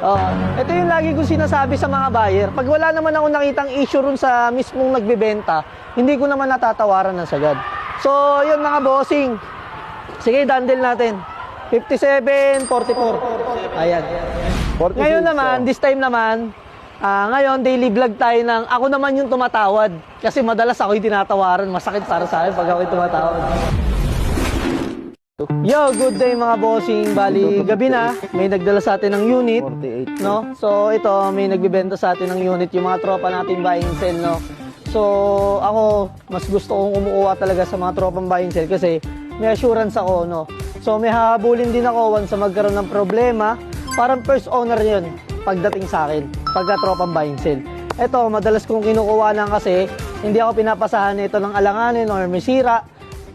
Ito yung lagi kong sinasabi sa mga buyer. Pag wala naman ako nakitang issue ron sa mismong nagbebenta, hindi ko naman natatawaran ng sagad. So, yun mga bossing. Sige, dandel natin. 57, 44. Ayan. 46, Ngayon naman, this time naman, ngayon, daily vlog tayo ng ako naman yung tumatawad. Kasi madalas ako yung tinatawaran. Masakit para sa akin pag ako yung tumatawad. Yo, good day mga bossing. Bali, gabi na. May nagdala sa atin ng unit. 48. No? So, ito, may nagbibenta sa atin ng unit. Yung mga tropa natin buy and sell, no? So, ako, mas gusto kong kumukuha talaga sa mga tropang buy and sell kasi may assurance ako, no? So, may hahabulin din ako once sa magkaroon ng problema. Parang first owner yun pagdating sa akin, pagka tropang buy and sell. Ito, madalas kong kinukuha lang kasi hindi ako pinapasahan ito ng alanganin or may sira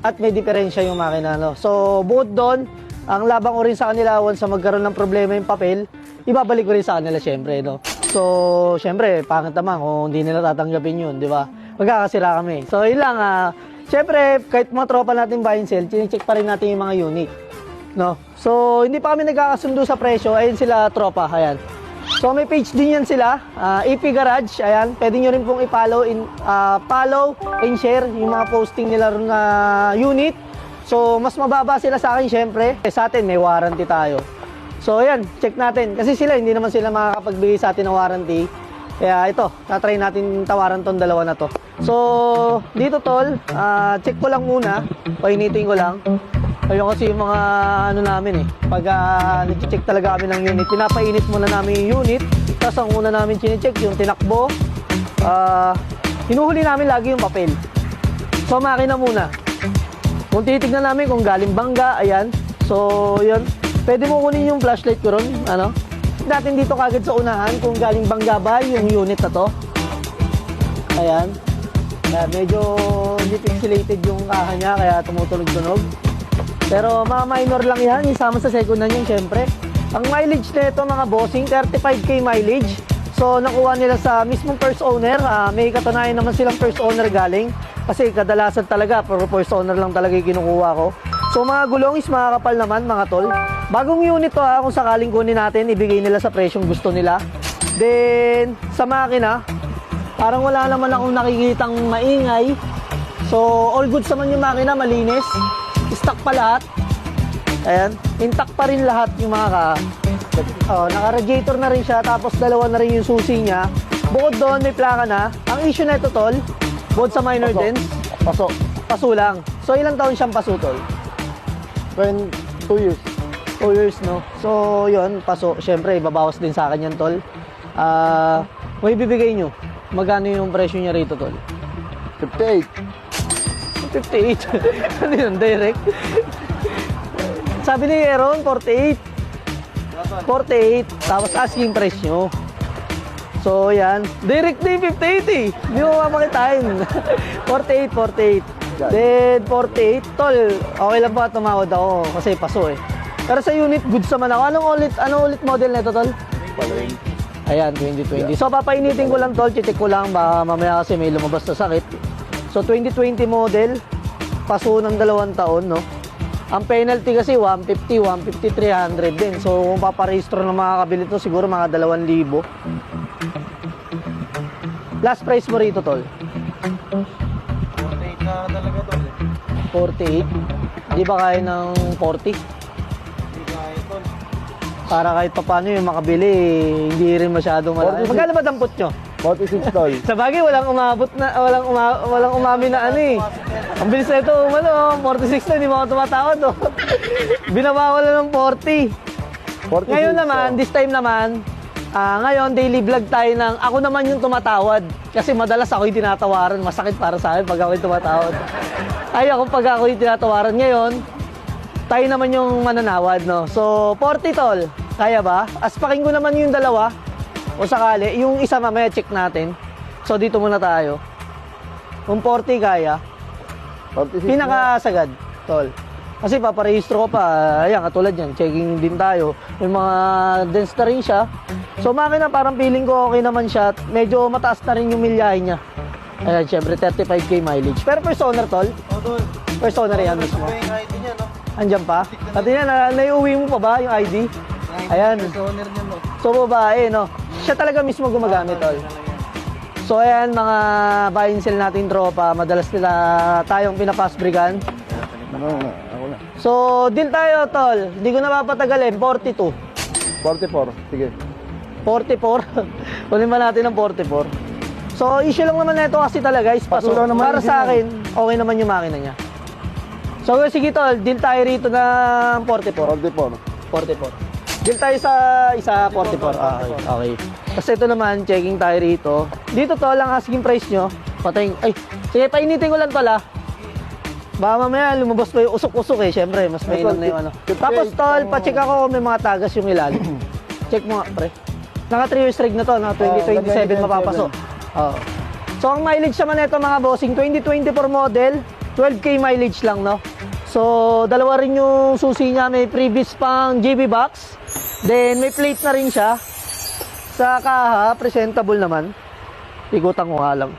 at may diferensya yung makina, no? So, bukod doon, ang labang ko rin sa kanila once sa magkaroon ng problema yung papel, ibabalik ko rin sa kanila syempre, no? So, syempre, pangit naman kung hindi nila tatanggapin yun, di ba? Magkakasira kami. So, yun lang, syempre, kahit mga tropa natin buy and sell, chinecheck pa rin natin yung mga unit, no? So, hindi pa kami nagkakasundo sa presyo, ayun sila tropa, ayan. So, may page din yan sila, EP Garage, ayan, pwede nyo rin pong i-follow follow and share yung mga posting nila rin na unit. So, mas mababa sila sa akin, syempre. Sa atin, may warranty tayo. So, ayan, check natin. Kasi sila, hindi naman sila makakapagbigay sa atin ng warranty. Kaya ito, tatry natin tawaran tong dalawa na to. So, dito tol, check ko lang muna, painitin ko lang. Ayun kasi yung mga ano namin pag nag-check talaga kami ng unit, pinapainit muna namin yung unit, tapos ang una namin chine-check yung tinakbo, hinuhuli namin lagi yung papel. So makina muna. Kung titignan namin kung galing bangga, ayan. So yun, pwede mo kunin yung flashlight ko ron, ano? Natin dito kagad sa unahan kung galing bangga ba yung unit na to. Ayan. Kaya medyo hindi pixelated yung kaha niya, kaya tumutunog-tunog. Pero mga minor lang yan, isama sa second hand yun syempre. Ang mileage nito mga bossing, 35k mileage. So nakuha nila sa mismong first owner. May katunayan naman silang first owner galing. Kasi kadalasan talaga, pero first owner lang talaga yung kinukuha ko. So mga gulong is mga kapal naman mga tol. Bagong unit to kung sakaling kunin natin, ibigay nila sa presyong gusto nila. Then sa makina, parang wala naman akong nakikitang maingay. So all goods naman yung makina, malinis. Stock pa lahat. Ayan, intact pa rin lahat yung mga naka-radiator na rin siya, tapos dalawa na rin yung susi niya. Bukod doon, may plaka na. Ang issue na ito, tol, bukod sa minor dents, paso lang. So, ilang taon siyang paso, tol? 2 years. 2 years, no? So, yun, paso. Siyempre, ibabawas din sa akin yan, tol. May bibigay nyo. Magkano yung presyo niya rito, tol? 58. 58. Ano yun, direct? Sabi ni Aaron, 48. 48. Tapos asking price nyo. So, yan. Direct day 58 Hindi mo mapakitain. 48. Then, 48. Tol, okay lang ba tumawad ako? Kasi paso Pero sa unit, goods naman ako. Ano ulit model nito, tol? Ayan, 2020. So, papainitin ko lang, tol. Chitik ko lang. Baka mamaya kasi may lumabas na sakit. So, 2020 model, paso ng 2 taon, no? Ang penalty kasi 150, 150, 300 din. So, kung paparehistro ng mga kabili to, siguro mga 2,000. Last price mo rito, tol? 48 na talaga to. 48? Di ba kaya ng 40? Hindi kaya ito. Para kahit papano yung makabili, hindi rin masyadong malaki. Magkano ba dampot nyo? 46 tol. Sa bagay, walang umabot na, walang umami na ano Ang bilis na ito, 46 na, hindi mo ako tumatawad Binabawal na ng 40. 46, Ngayon naman, this time naman, ngayon, daily vlog tayo ng ako naman yung tumatawad. Kasi madalas ako yung tinatawaran, masakit para sa akin pag ako yung tumatawad. Ako pag ako yung tinatawaran ngayon, tayo naman yung mananawad, no? So, 40 tol, kaya ba? Aspakin ko naman yung dalawa. O sakali, yung isa mamaya check natin. So dito muna tayo. Kung 40 kaya, 46 pinakasagad, tol. Kasi paparehistro ko pa, ayan, katulad yan, checking din tayo. May mga dense na rin siya. So makina, parang feeling ko okay naman siya. Medyo mataas na rin yung milyahe niya. Ayan, syempre 35k mileage. Pero first owner, tol? tol. First owner yan mismo. Ito yung ID niya, no? Andyan pa? At yan, naiuwi mo pa ba yung ID? Ayan. First owner niya, no? So, babae, no? Siya talaga mismo gumagamit, tol. So, ayan, mga buy and sell natin tropa. Madalas nila tayong pinapasbrigan. Ako na. So, deal tayo, tol. Hindi ko na papatagalin. 42. 44. Sige. 44. Kunin ba natin ng 44? So, issue lang naman na ito kasi talaga is paso. Paso lang naman Para yung sa akin, okay naman yung makina niya. So, sige, tol. Deal tayo rito ng 44. 44. 44. Deal tayo sa isa 44. Okay. Kasi ito naman, checking tayo rito. Dito to lang asking price nyo. Patay. Ay, sige, painitin ko lang pala. Baka mamaya lumabas pa yung usok-usok eh. Siyempre, mas mainam na yung ano. Tapos tol, pacheck ako kung may mga tagas yung ilalim. Check mo nga, pre. Naka 3 years rig na to, na 2027 mapapasok. Oo. So, ang mileage naman nito mga bossing, 2024 model, 12K mileage lang, no? So, dalawa rin yung susi niya. May previous pang GB box. Then, may plate na rin siya. Sa kaha, presentable naman. Ikutan ko nga lang.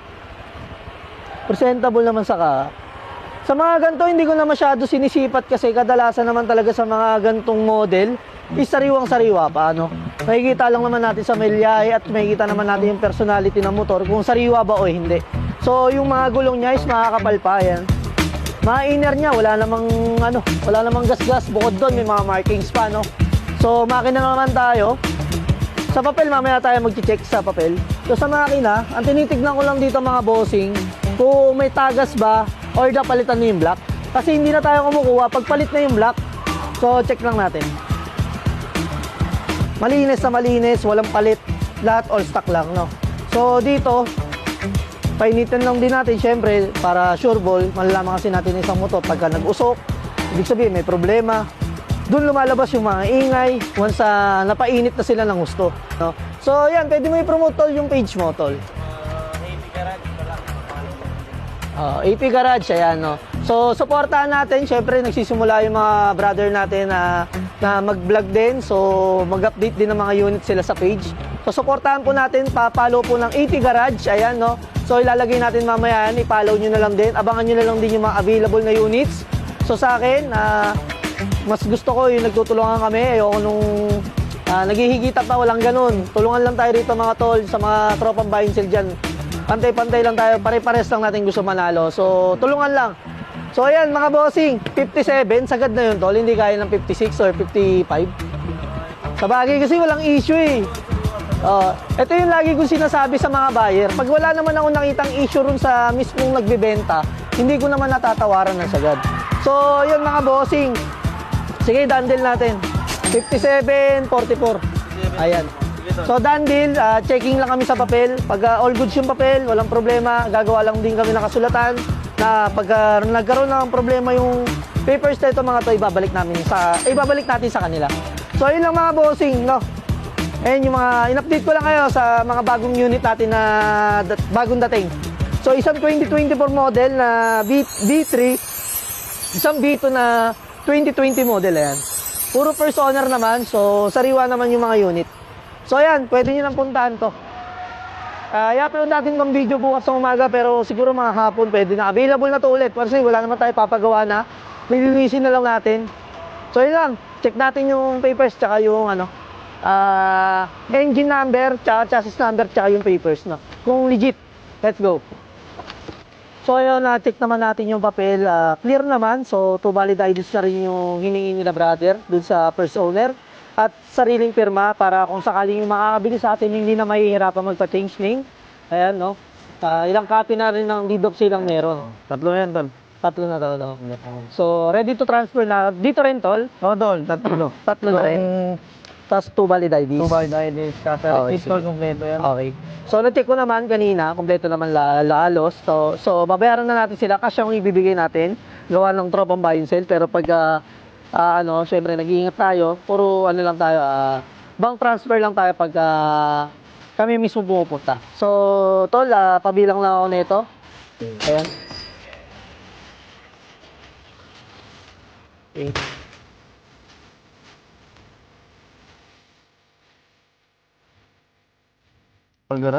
Presentable naman sa kaha. Sa mga ganito, hindi ko na masyado sinisipat kasi kadalasan naman talaga sa mga gantong model is sariwang-sariwa pa, ano? Makikita lang naman natin sa melyahe at makikita naman natin yung personality ng motor kung sariwa ba o hindi. So, yung mga gulong niya is makakapal pa, yan. Mga inner niya, wala namang gas-gas. Bukod doon, may mga markings pa, no? So, makina naman tayo. Sa papel, mamaya tayo mag-check sa papel. So, sa makina, ang tinitignan ko lang dito mga bossing, kung may tagas ba or palitan na yung block. Kasi hindi na tayo kumukuha pag palit na yung block. So, check lang natin. Malinis na malinis, walang palit. Lahat all stock lang, no? So, dito, painitin lang din natin, syempre, para sure ball, malalaman kasi natin isang motor pagka nag-usok, ibig sabihin may problema. Doon lumalabas yung mga ingay once napainit na sila ng gusto, no? So, yan, pwede mo i-promote, tol, yung page mo, tol. AP Garage, ayan, no? So, supportahan natin. Syempre, nagsisimula yung mga brother natin na mag-vlog din. So, mag-update din ng mga units sila sa page. So, supportahan po natin. Pa-follow po ng AP Garage, ayan, no? So, ilalagay natin mamaya yan. I-follow nyo na lang din. Abangan nyo na lang din yung mga available na units. So, sa akin, mas gusto ko yung nagtutulungan kami. Ayoko nung naghihigita pa, walang ganun. Tulungan lang tayo rito mga tol, sa mga tropang buy and sell dyan. Pantay-pantay lang tayo, pare-pares lang natin gusto manalo. So, tulungan lang. So, ayan mga bossing, 57, sagad na yun tol. Hindi kaya ng 56 or 55. Sa bagay kasi walang issue eh. Ito yung lagi kong sinasabi sa mga buyer. Pag wala naman ako nakitang issue ron sa mismong nagbebenta, hindi ko naman natatawaran ng sagad. So, yun mga bossing. Sige, dandel natin. 57, 44. Ayan. So, done deal, checking lang kami sa papel. Pag all goods yung papel, walang problema. Gagawa lang din kami ng kasulatan na pag nagkaroon ng problema yung papers na ito, mga to, ibabalik natin sa kanila. So, yun lang mga bossing, no? Ayan yung mga, in-update ko lang kayo sa mga bagong unit natin na bagong dating. So, isang 2024 model na B3, isang B2 na 2020 model, ayan. Puro first owner naman, so sariwa naman yung mga unit. So ayan, pwede nyo nang puntahan to. I-upload natin ng video bukas ng umaga, pero siguro mga hapon pwede na. Available na to ulit. Kasi wala naman tayo papagawa na. Lilinisin na lang natin. So yun lang, check natin yung papers tsaka yung engine number, tsaka chassis number, tsaka yung papers, no? Kung legit. Let's go. So ayun, check naman natin yung papel. Clear naman. So to valid IDs na rin yung hiningi nila brother dun sa first owner. At sariling pirma para kung sakaling makakabili sa atin hindi na mahihirapan magpa-change link. Ayan, no? Ilang copy na rin ng deed of sale ang meron. Tatlo yan, tol. Tatlo na to, no? So, ready to transfer na. Dito rin, tol? Oo, tol. Tatlo. Tatlo na rin. Tapos 2 valid IDs. 2 valid IDs. Kasi install kompleto yan. Okay. So, na-check ko naman kanina, kompleto naman lalos. So, babayaran na natin sila kasi yung ibibigay natin. Gawa ng tropang buy and sell. Pero pag syempre nag-iingat tayo, puro lang tayo, bank transfer lang tayo pag kami mismo pumupunta. So, tol, pabilang lang ako nito. Ayan. Okay.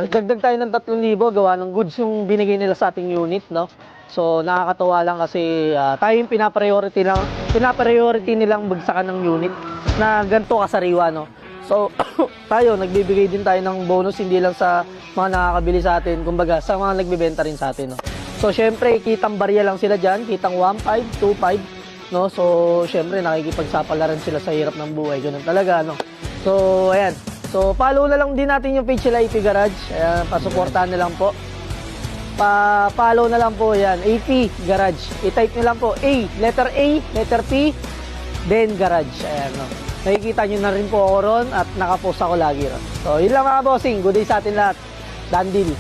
Dagdag tayo ng 3,000 gawa ng goods yung binigay nila sa ating unit, no? So, nakakatuwa lang kasi tayo yung pinapriority nilang bagsakan ng unit na ganito kasariwa, no? So, tayo, nagbibigay din tayo ng bonus, hindi lang sa mga nakakabili sa atin, kumbaga, sa mga nagbibenta rin sa atin, no? So, syempre, kitang barya lang sila dyan, kitang 1.5, 2.5, no? So, syempre, nakikipagsapalaran sila sa hirap ng buhay, ganun talaga, no? So, ayan. So, follow na lang din natin yung page nila, AP Garage. Ayan, pasuportahan na lang po. Pa-follow na lang po, yan, AP Garage. I-type nyo lang po, letter A, letter P, then Garage. Ayan, no? Nakikita nyo na rin po ako ron at nakapost ako lagi ron. So, yun lang mga bossing. Good day sa atin lahat. Done deal.